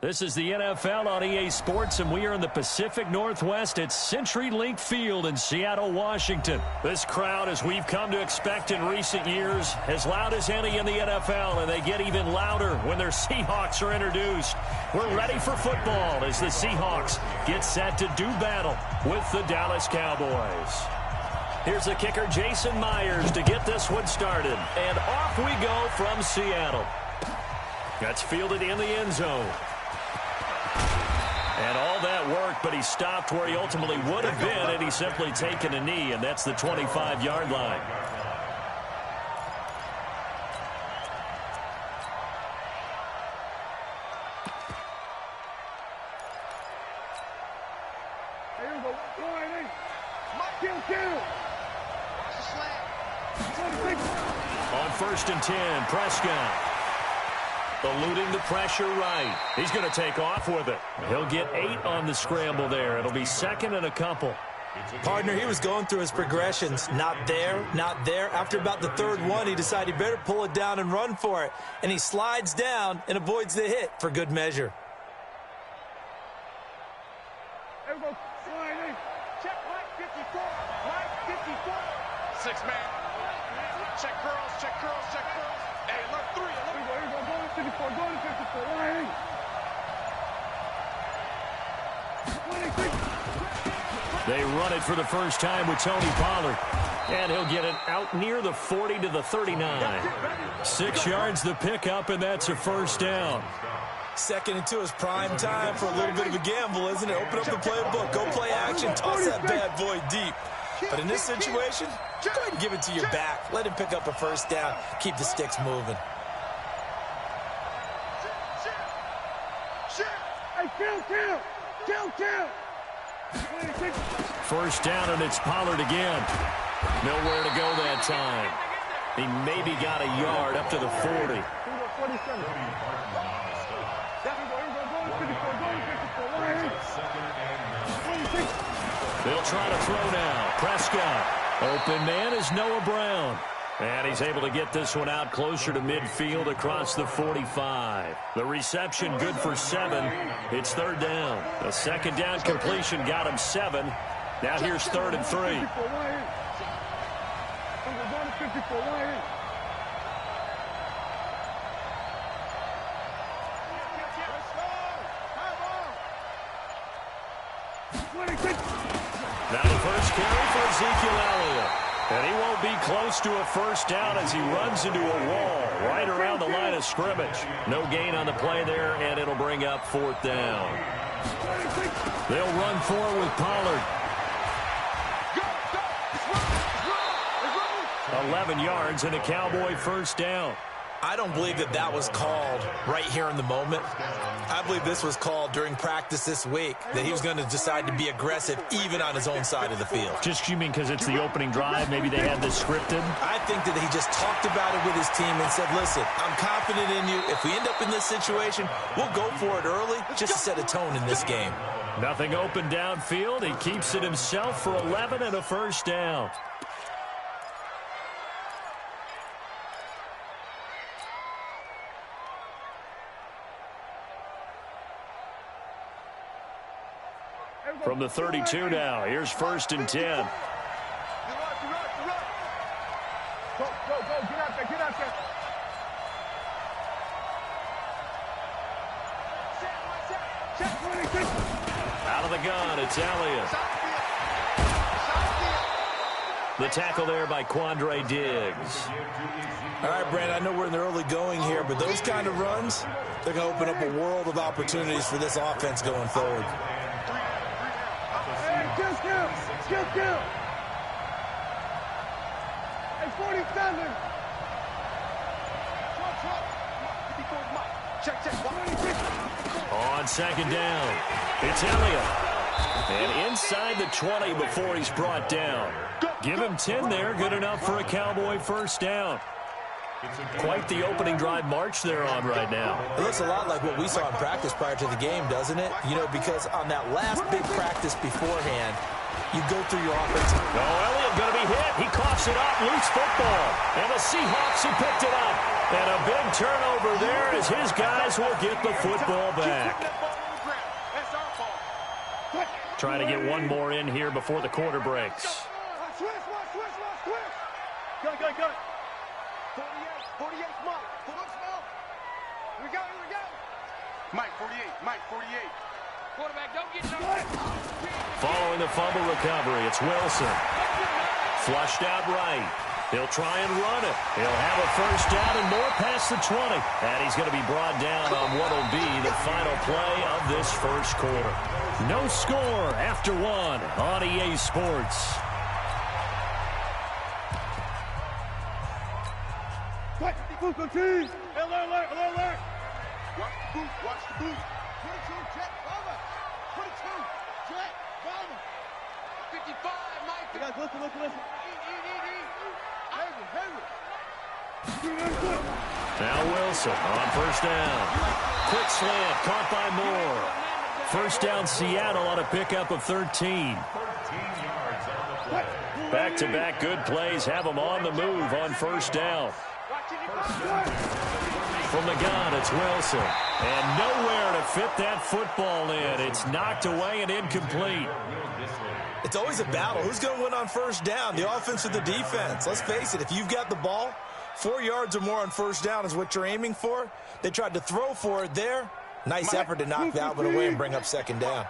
This is the NFL on EA Sports, and we are in the Pacific Northwest at CenturyLink Field in Seattle, Washington. This crowd, as we've come to expect in recent years, as loud as any in the NFL, and they get even louder when their Seahawks are introduced. We're ready for football as the Seahawks get set to do battle with the Dallas Cowboys. Here's the kicker, Jason Myers, to get this one started. And off we go from Seattle. That's fielded in the end zone. And all that worked, but he stopped where he ultimately would have been, and he's simply taken a knee, and that's the 25-yard line. On 1st and 10, Prescott. Eluding the pressure right. He's going to take off with it. He'll get 8 on the scramble there. It'll be 2nd and a couple. Partner, he was going through his progressions. Not there, not there. After about the 3rd one, he decided he better pull it down and run for it. And he slides down and avoids the hit for good measure. Check right 54. Right 54. 6-man. Check curls, check curls, check curls. Hey, look 3. Here we go. Go to 54. Go to 54. Right. 26. They run it for the first time with Tony Pollard. And he'll get it out near the 40 to the 39. 6 yards the pickup, and that's a 1st down. 2nd and 2 is prime time for a little bit of a gamble, isn't it? Open up the playbook, go play action, toss that bad boy deep. But in this situation, go ahead and give it to your back. Let him pick up a 1st down. Keep the sticks moving. Kill. 1st down, and it's Pollard again. Nowhere to go that time. He maybe got a yard up to the 40. They'll try to throw now. Prescott. Open man is Noah Brown. And he's able to get this one out closer to midfield across the 45. The reception good for 7. It's 3rd down. The 2nd down completion got him 7. Now here's 3rd and 3. Now the first carry for Ezekiel Elliott. And he won't be close to a 1st down as he runs into a wall right around the line of scrimmage. No gain on the play there, and it'll bring up 4th down. They'll run forward with Pollard. 11 yards and a Cowboy 1st down. I don't believe that was called right here in the moment. I believe this was called during practice this week, that he was going to decide to be aggressive even on his own side of the field. Just you mean because it's the opening drive? Maybe they had this scripted? I think that he just talked about it with his team and said, listen, I'm confident in you. If we end up in this situation, we'll go for it early just to set a tone in this game. Nothing open downfield. He keeps it himself for 11 and a 1st down. From the 32 now, here's 1st and 10. Go, get out there. Out of the gun, it's Elliott. The tackle there by Quandre Diggs. All right, Brandon, I know we're in the early going here, but those kind of runs, they're going to open up a world of opportunities for this offense going forward. Kill. Hey, 47. Check. On 2nd down, it's Elliott. And inside the 20 before he's brought down. Give him 10 there, good enough for a Cowboy 1st down. Quite the opening drive march they're on right now. It looks a lot like what we saw in practice prior to the game, doesn't it? You know, because on that last big practice beforehand, you go through your offense. Oh, Elliott going to be hit. He coughs it up. Loose football. And the Seahawks who picked it up. And a big turnover there as his guys will get the football back. Trying to get one more in here before the quarter breaks. Switch. Go. 48, Mike. Here we go. Mike, 48. Quarterback, don't get no. Following the fumble recovery, it's Wilson. Flushed out right. He'll try and run it. He'll have a first down and more past the 20. And he's going to be brought down on what will be the final play of this first quarter. No score after one on EA Sports. Watch the booth, alert. Watch the booth. 22, jet, bomber. 22, jet, bomber. 55, Mike. You guys, listen. Now Wilson on first down. Quick slant, caught by Moore. First down Seattle on a pickup of 13. Back-to-back good plays have them on the move on first down. From the gun, it's Wilson. And nowhere to fit that football in. It's knocked away and incomplete. It's always a battle. Who's going to win on first down, the offense or the defense? Let's face it, if you've got the ball, 4 yards or more on first down is what you're aiming for. They tried to throw for it there. Nice effort to knock that one away and bring up second down.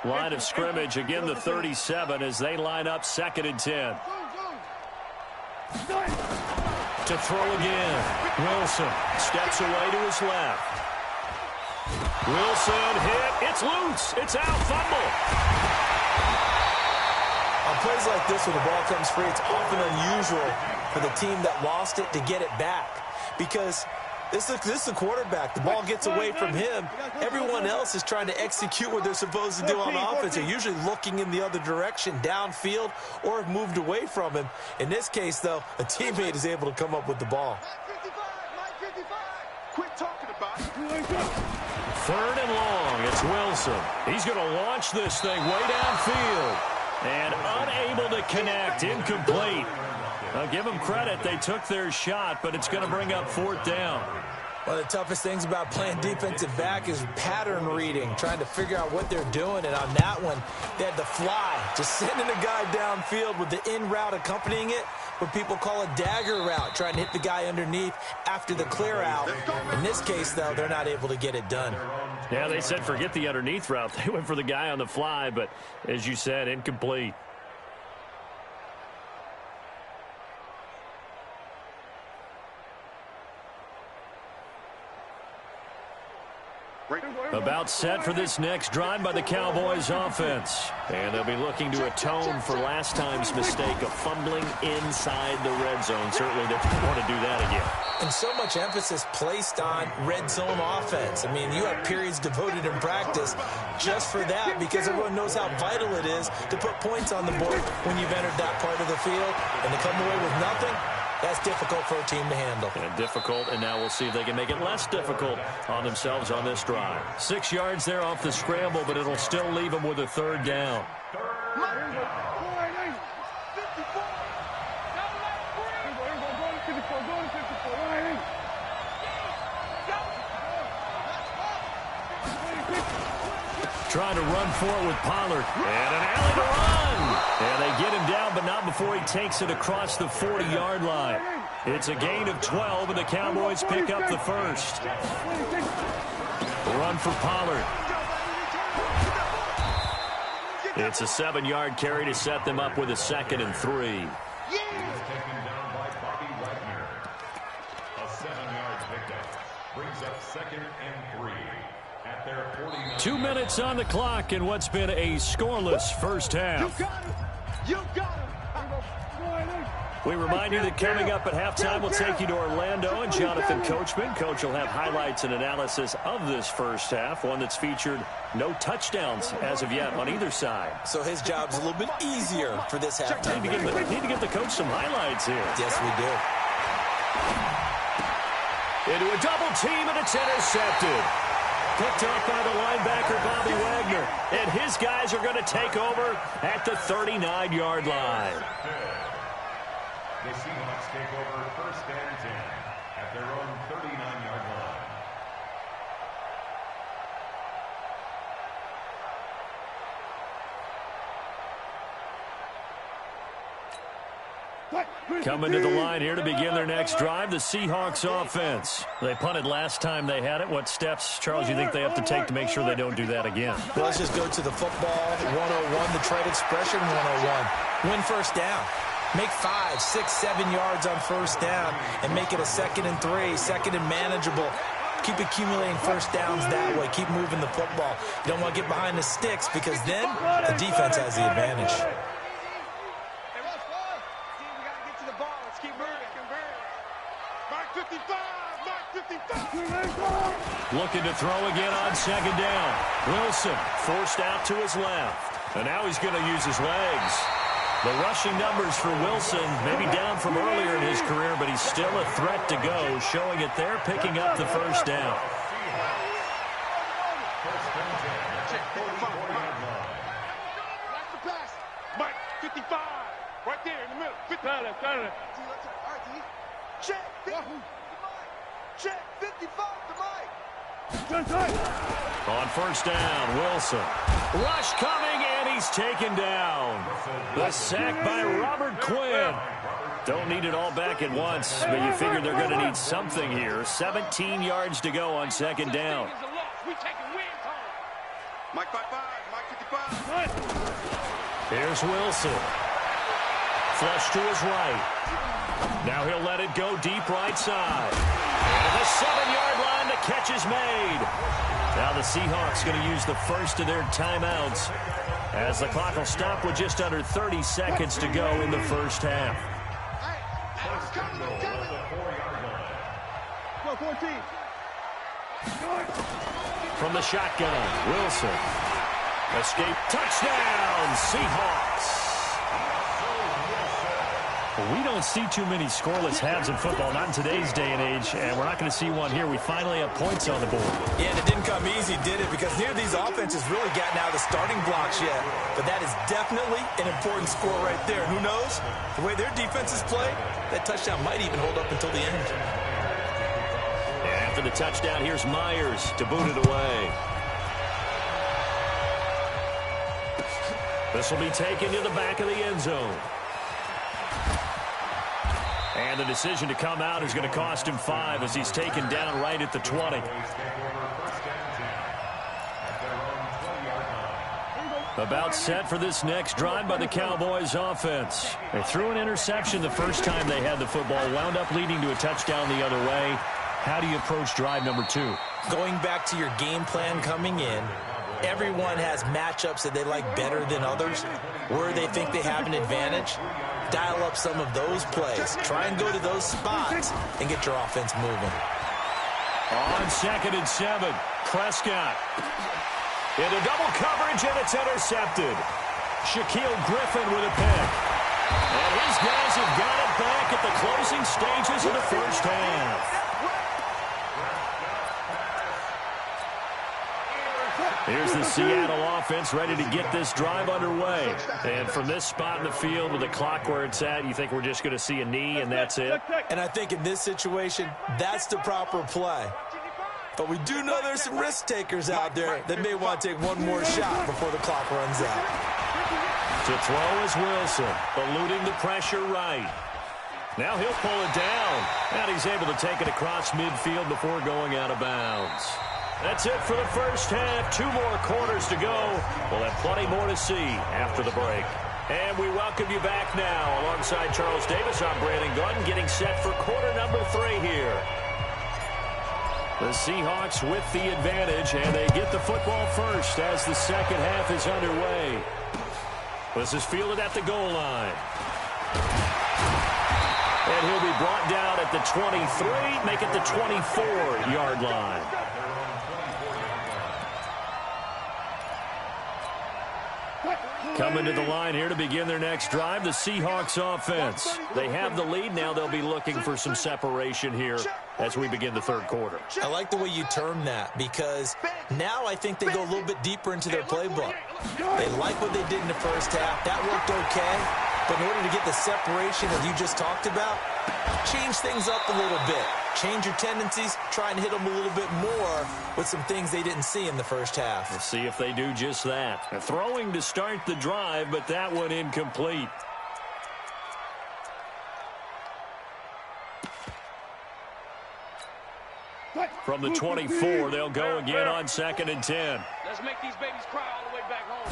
Line of scrimmage, again the 37 as they line up 2nd and 10. To throw again. Wilson steps away to his left. Wilson hit. It's loose. It's out. Fumble. On plays like this, when the ball comes free, it's often unusual for the team that lost it to get it back. Because this is the quarterback. The ball gets away from him. Everyone else is trying to execute what they're supposed to do on offense. They're usually looking in the other direction, downfield, or have moved away from him. In this case, though, a teammate is able to come up with the ball. Quit talking about it. 3rd and long. It's Wilson. He's going to launch this thing way downfield. And unable to connect. Incomplete. I'll give them credit. They took their shot, but it's going to bring up 4th down. One of the toughest things about playing defensive back is pattern reading, trying to figure out what they're doing. And on that one, they had the fly, just sending a guy downfield with the in route accompanying it, what people call a dagger route, trying to hit the guy underneath after the clear out. In this case, though, they're not able to get it done. Yeah, they said forget the underneath route. They went for the guy on the fly, but as you said, incomplete. About set for this next drive by the Cowboys offense. And they'll be looking to atone for last time's mistake of fumbling inside the red zone. Certainly they don't want to do that again. And so much emphasis placed on red zone offense. I mean, you have periods devoted in practice just for that because everyone knows how vital it is to put points on the board when you've entered that part of the field. And to come away with nothing, that's difficult for a team to handle. And difficult, and now we'll see if they can make it less difficult on themselves on this drive. 6 yards there off the scramble, but it'll still leave them with a 3rd down. Trying to run for it with Pollard. And an alley to run. And they get him down, but not before he takes it across the 40-yard line. It's a gain of 12, and the Cowboys pick up the first. Run for Pollard. It's a 7-yard carry to set them up with a 2nd and 3. A 7-yard pickup brings up 2nd and 3. 2 minutes on the clock in what's been a scoreless first half. You got him. We remind you that coming up at halftime, we'll take you to Orlando and Jonathan Coachman. Coach will have highlights and analysis of this first half, one that's featured no touchdowns as of yet on either side. So his job's a little bit easier for this halftime. Need to get the coach some highlights here. Yes, we do. Into a double team, and it's intercepted. Picked up by the linebacker, Bobby Wagner. And his guys are going to take over at the 39-yard line. The Seahawks take over 1st and 10. at their own 39-yard line. Coming to the line here to begin their next drive, the Seahawks offense. They punted last time they had it. What steps, Charles, you think they have to take to make sure they don't do that again? Well, let's just go to the football 101, the trade expression 101. Win first down. Make 5, 6, 7 yards on first down and make it a 2nd and 3, 2nd and manageable. Keep accumulating first downs that way. Keep moving the football. You don't want to get behind the sticks because then the defense has the advantage. Looking to throw again on 2nd down. Wilson forced out to his left. And now he's going to use his legs. The rushing numbers for Wilson maybe down from earlier in his career, but he's still a threat to go, showing it there, picking up the first down. Mike, 55. Right there in the middle. 55. Check. Check. 55 to Mike. On first down, Wilson. Rush coming, and he's taken down. The sack by Robert Quinn. Don't need it all back at once, but you figure they're going to need something here. 17 yards to go on 2nd down. Mike 55. Mike 55. Here's Wilson. Flush to his right. Now he'll let it go deep right side. And the 7-yard line, the catch is made. Now the Seahawks going to use the first of their timeouts as the clock will stop with just under 30 seconds to go in the first half. Go 14. From the shotgun, Wilson. Escape, touchdown, Seahawks. We don't see too many scoreless halves in football, not in today's day and age, and we're not going to see one here. We finally have points on the board. Yeah, and it didn't come easy, did it? Because neither of these offenses really gotten out of the starting blocks yet. But that is definitely an important score right there. Who knows? The way their defenses play, that touchdown might even hold up until the end. And after the touchdown, here's Myers to boot it away. This will be taken to the back of the end zone. And the decision to come out is going to cost him 5 as he's taken down right at the 20. About set for this next drive by the Cowboys offense. They threw an interception the first time they had the football, wound up leading to a touchdown the other way. How do you approach drive number 2? Going back to your game plan coming in, everyone has matchups that they like better than others, where they think they have an advantage. Dial up some of those plays. Try and go to those spots and get your offense moving. On 2nd and 7, Prescott. Into double coverage, and it's intercepted. Shaquille Griffin with a pick. And his guys have got it back at the closing stages of the first half. Here's the Seattle offense ready to get this drive underway. And from this spot in the field with the clock where it's at, you think we're just going to see a knee and that's it? And I think in this situation, that's the proper play. But we do know there's some risk takers out there that may want to take one more shot before the clock runs out. To throw is Wilson, eluding the pressure right. Now he'll pull it down. And he's able to take it across midfield before going out of bounds. That's it for the first half. 2 more quarters to go. We'll have plenty more to see after the break. And we welcome you back now. Alongside Charles Davis, I'm Brandon Gunn, getting set for quarter number 3 here. The Seahawks with the advantage, and they get the football first as the second half is underway. This is fielded at the goal line. And he'll be brought down at the 23, make it the 24-yard line. Coming to the line here to begin their next drive, the Seahawks offense. They have the lead. Now they'll be looking for some separation here as we begin the third quarter. I like the way you term that because now I think they go a little bit deeper into their playbook. They like what they did in the first half. That worked okay. But in order to get the separation that you just talked about, change things up a little bit. Change your tendencies, try and hit them a little bit more with some things they didn't see in the first half. Let's see if they do just that. A throwing to start the drive, but that one incomplete. From the 24, they'll go again on 2nd and 10. Let's make these babies cry all the way back home.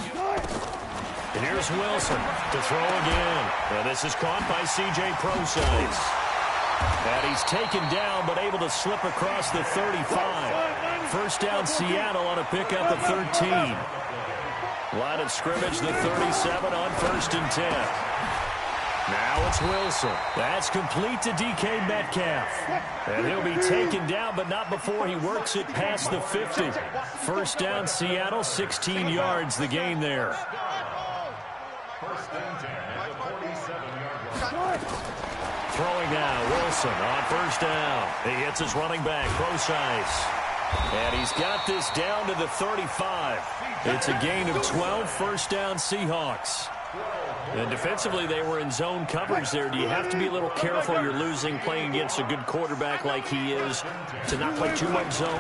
And here's Wilson to throw again. And this is caught by C.J. Prosise. And he's taken down, but able to slip across the 35. First down, Seattle on a pickup of 13. Line of scrimmage, the 37 on 1st and 10. Now it's Wilson. That's complete to DK Metcalf. And he'll be taken down, but not before he works it past the 50. First down, Seattle, 16 yards the gain there. First and 10 at the 47-yard line. Throwing now, Wilson on first down. He hits his running back, Prosise. And he's got this down to the 35. It's a gain of 12, first down Seahawks. And defensively, they were in zone coverage there. Do you have to be a little careful? You're losing playing against a good quarterback like he is to not play too much zone?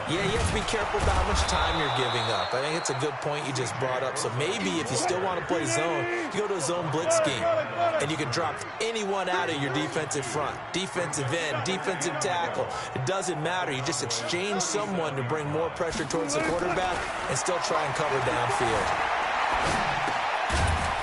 Yeah, you have to be careful about how much time you're giving up. I think it's a good point you just brought up. So maybe if you still want to play zone, you go to a zone blitz scheme. And you can drop anyone out of your defensive front. Defensive end, defensive tackle. It doesn't matter. You just exchange someone to bring more pressure towards the quarterback and still try and cover downfield.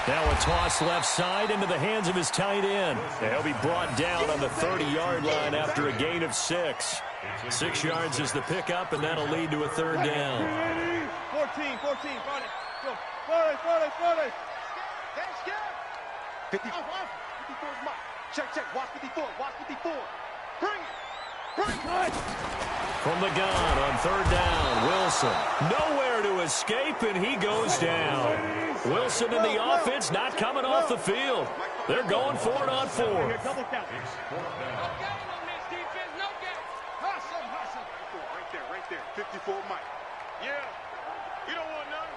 Now a toss left side into the hands of his tight end. And he'll be brought down on the 30-yard line after a gain of 6. 6 yards is the pickup, and that'll lead to a third down. 14, 14, 40. 54 is mine. Check, watch 54, watch 54. Bring it. From the gun on third down, Wilson. Nowhere to escape, and he goes down. Wilson and the offense not coming off the field. They're going for it on 4. Double count. No game on this defense, no game. Hustle. Right there. 54 Mike. Yeah. You don't want none.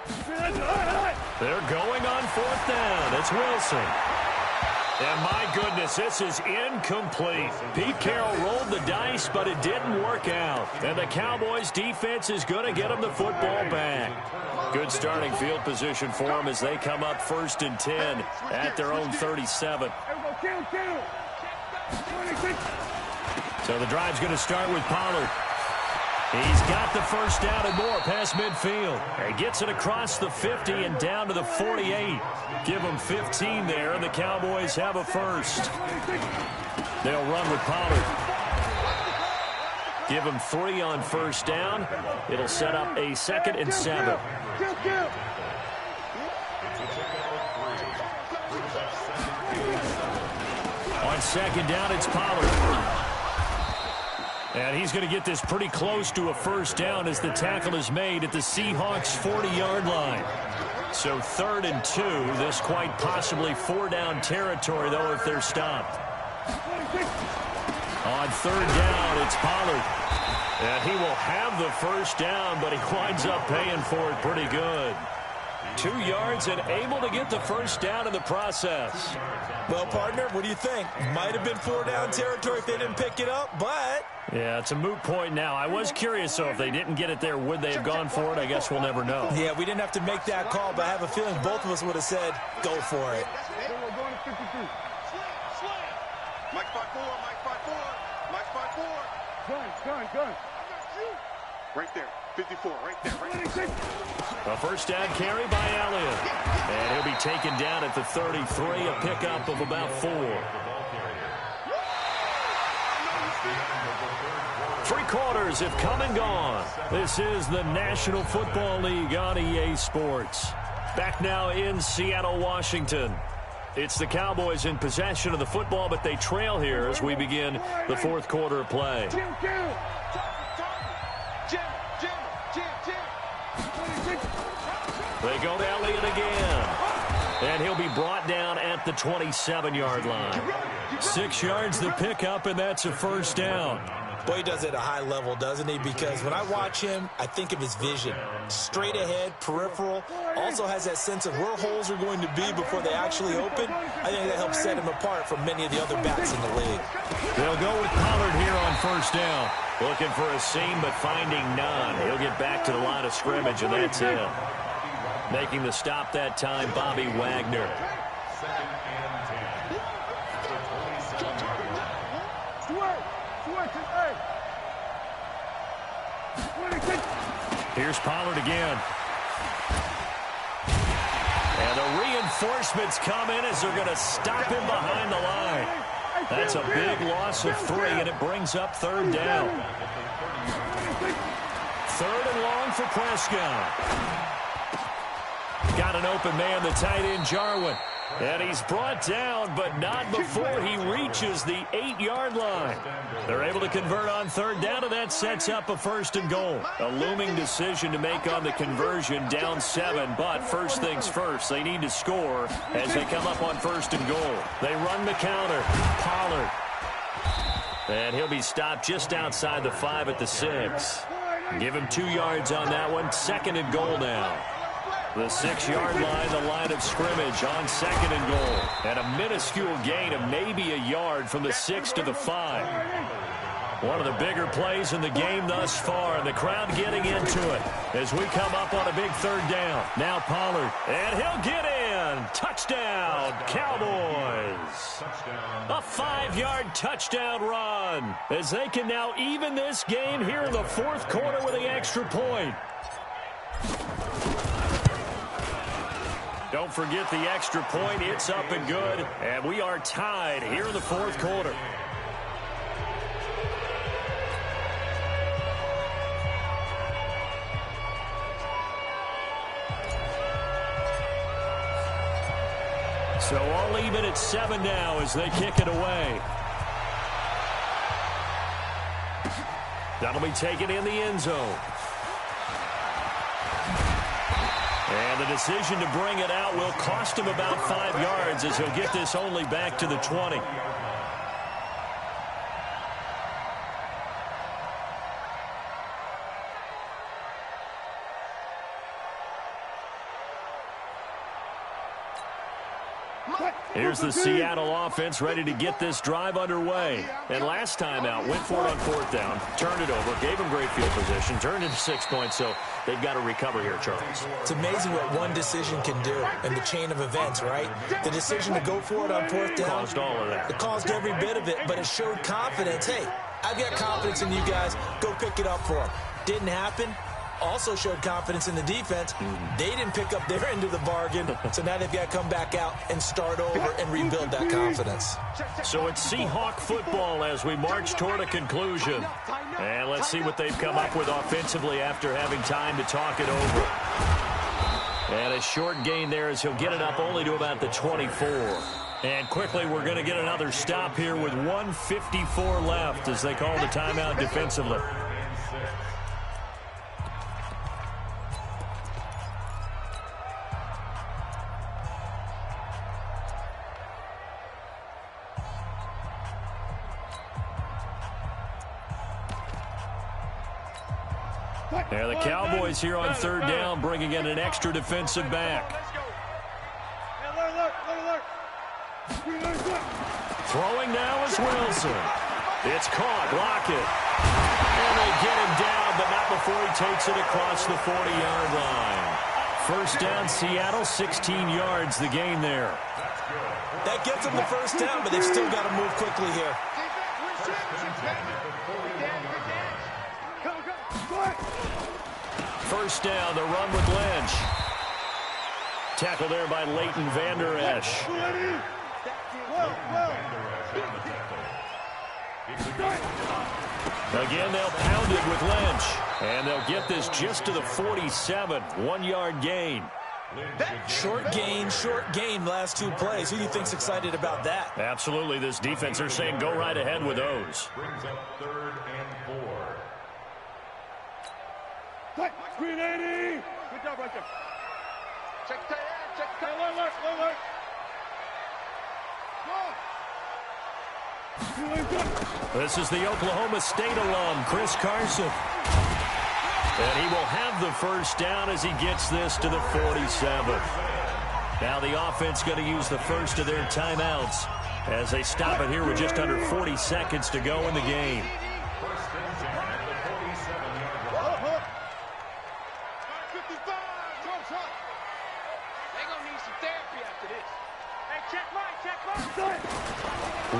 They're going on 4th down. It's Wilson. And my goodness, this is incomplete. Pete Carroll rolled the dice, but it didn't work out. And the Cowboys defense is going to get them the football back. Good starting field position for them as they come up 1st and 10 at their own 37. So the drive's going to start with Pollard. He's got the first down and more past midfield. He gets it across the 50 and down to the 48. Give him 15 there, and the Cowboys have a first. They'll run with Pollard. Give him 3 on first down. It'll set up a 2nd and 7. On 2nd down, it's Pollard. And he's going to get this pretty close to a first down as the tackle is made at the Seahawks' 40-yard line. So 3rd and 2, this quite possibly 4-down territory, though, if they're stopped. On 3rd down, it's Pollard. And he will have the first down, but he winds up paying for it pretty good. 2 yards and able to get the first down in the process. Well, partner, what do you think? Might have been 4-down territory if they didn't pick it up, but... Yeah, it's a moot point now. I was curious, though, if they didn't get it there, would they have gone for it? I guess we'll never know. Yeah, we didn't have to make that call, but I have a feeling both of us would have said, go for it. Mike 5-4. Gun. Right there. 54, right there. A first down carry by Elliott. And he'll be taken down at the 33, a pickup of about 4. 3 quarters have come and gone. This is the National Football League on EA Sports. Back now in Seattle, Washington. It's the Cowboys in possession of the football, but they trail here as we begin the 4th quarter of play. They go to Elliott again. And he'll be brought down at the 27-yard line. 6 yards the pickup, and that's a first down. Boy, he does it at a high level, doesn't he? Because when I watch him, I think of his vision. Straight ahead, peripheral. Also has that sense of where holes are going to be before they actually open. I think that helps set him apart from many of the other backs in the league. They'll go with Pollard here on first down. Looking for a seam, but finding none. He'll get back to the line of scrimmage, and that's it. Making the stop that time, Bobby Wagner. Here's Pollard again. And the reinforcements come in as they're going to stop him behind the line. That's a big loss of 3, and it brings up third down. 3rd and long for Prescott. Got an open man, the tight end, Jarwin. And he's brought down, but not before he reaches the 8-yard line. They're able to convert on third down, and that sets up a 1st and goal. A looming decision to make on the conversion, down 7. But first things first, they need to score as they come up on 1st and goal. They run the counter. Pollard. And he'll be stopped just outside the 5 at the 6. Give him 2 yards on that one. 2nd and goal now. The 6-yard line, the line of scrimmage on 2nd and goal. And a minuscule gain of maybe a yard from the 6 to the 5. One of the bigger plays in the game thus far, and the crowd getting into it as we come up on a big 3rd down. Now Pollard, and he'll get in. Touchdown, Cowboys. A 5-yard touchdown run as they can now even this game here in the 4th quarter with the extra point. Don't forget the extra point. It's up and good. And we are tied here in the 4th quarter. So all even at 7 now as they kick it away. That'll be taken in the end zone. And the decision to bring it out will cost him about 5 yards as he'll get this only back to the 20. Here's the Seattle offense ready to get this drive underway. And last time out, went for it on 4th down, turned it over, gave him great field position, turned into 6 points, so they've got to recover here, Charles. It's amazing what one decision can do in the chain of events, right? The decision to go for it on 4th down. Caused all of that. It caused every bit of it, but it showed confidence. Hey, I've got confidence in you guys. Go pick it up for them. Didn't happen. Also showed confidence in the defense. They didn't pick up their end of the bargain, so now they've got to come back out and start over and rebuild that confidence. So it's Seahawk football as we march toward a conclusion. And let's see what they've come up with offensively after having time to talk it over. And a short gain there as he'll get it up only to about the 24. And quickly we're going to get another stop here with 1:54 left as they call the timeout defensively. There the Cowboys here on 3rd down, bringing in an extra defensive back. Throwing now is Wilson. It's caught. Lockett. And they get him down, but not before he takes it across the 40-yard line. 1st down, Seattle, 16 yards, the gain there. That gets them the 1st down, but they've still got to move quickly here. First down, the run with Lynch. Tackle there by Leighton Vander Esch. Again, they'll pound it with Lynch. And they'll get this just to the 47. 1-yard gain. Short gain last 2 plays. Who do you think's excited about that? Absolutely. This defense, they're saying go right ahead with those. Brings up 3rd and 4. Screen 80. Good job right there. Check tight end. This is the Oklahoma State alum, Chris Carson. And he will have the first down as he gets this to the 47. Now the offense going to use the first of their timeouts as they stop it here with just under 40 seconds to go in the game.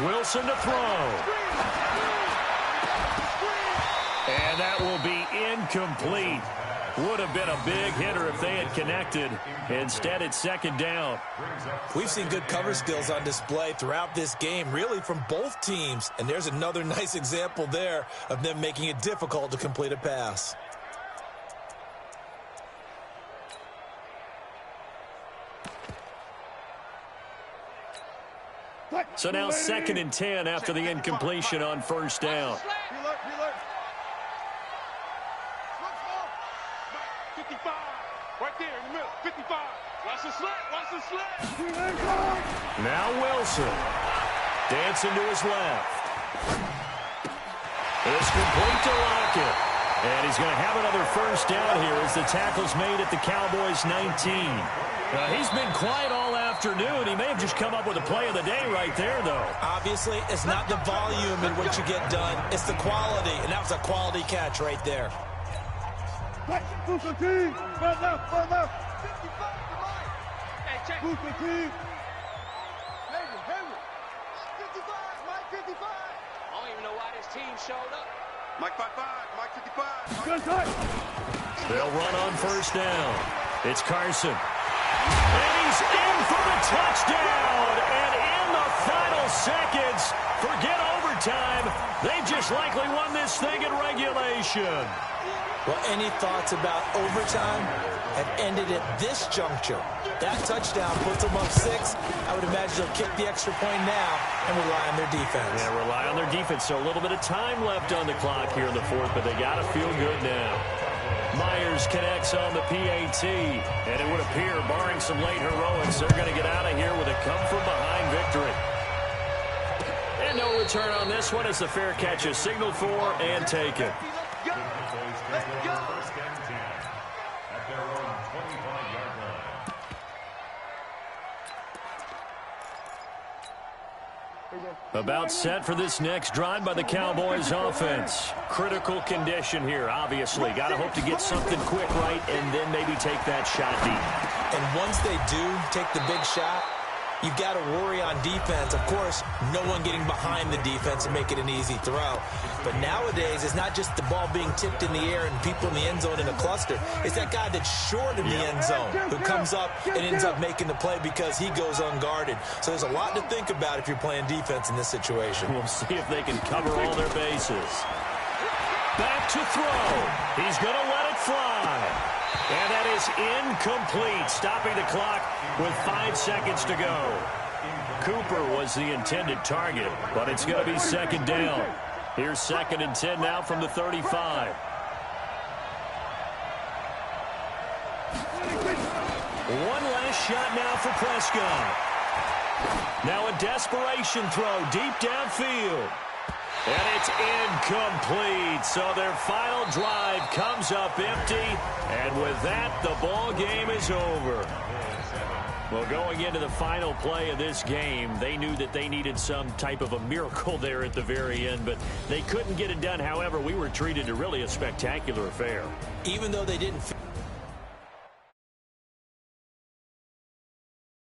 Wilson to throw. And that will be incomplete. Would have been a big hitter if they had connected. Instead, it's second down. We've seen good cover skills on display throughout this game, really from both teams. And there's another nice example there of them making it difficult to complete a pass. So now 2nd and 10 after the incompletion on first down. 55. Right there in the middle. 55. Watch the slant. Watch the slant. Now Wilson. Dancing to his left. It's complete to Lockett. And he's going to have another first down here as the tackle's made at the Cowboys' 19. He's been quiet all afternoon. He may have just come up with a play of the day right there, though. Obviously, it's not the volume in what you get done. It's the quality, and that was a quality catch right there. Booster team. Right left. 55 to Mike. Hey, check. Booster team. Hayward. 55. Mike 55. I don't even know why this team showed up. Mike 55. Mike 55. Good touch. They'll run on first down. It's Carson. And he's in for the touchdown. And in the final seconds, forget overtime. They just likely won this thing in regulation. Well, any thoughts about overtime have ended at this juncture. That touchdown puts them up 6. I would imagine they'll kick the extra point now and rely on their defense. Yeah, rely on their defense. So a little bit of time left on the clock here in the fourth, but they got to feel good now. Myers connects on the PAT, and it would appear, barring some late heroics, they're going to get out of here with a come-from-behind victory. And no return on this one as the fair catch is signaled for and taken. First and 10 at their own 25-yard line. About set for this next drive by the Cowboys offense. Critical condition here, obviously. Got to hope to get something quick right and then maybe take that shot deep. And once they do take the big shot, you've got to worry on defense. Of course, no one getting behind the defense and make it an easy throw. But nowadays, it's not just the ball being tipped in the air and people in the end zone in a cluster. It's that guy that's short in the end zone who comes up and ends up making the play because he goes unguarded. So there's a lot to think about if you're playing defense in this situation. We'll see if they can cover all their bases. Back to throw. He's going to let it fly. And that is incomplete, stopping the clock with 5 seconds to go. Cooper was the intended target, but it's going to be second down. Here's 2nd and 10 now from the 35. One last shot now for Prescott. Now a desperation throw deep downfield. And it's incomplete. So their final drive comes up empty. And with that, the ball game is over. Well, going into the final play of this game, they knew that they needed some type of a miracle there at the very end, but they couldn't get it done. However, we were treated to really a spectacular affair. Even though they didn't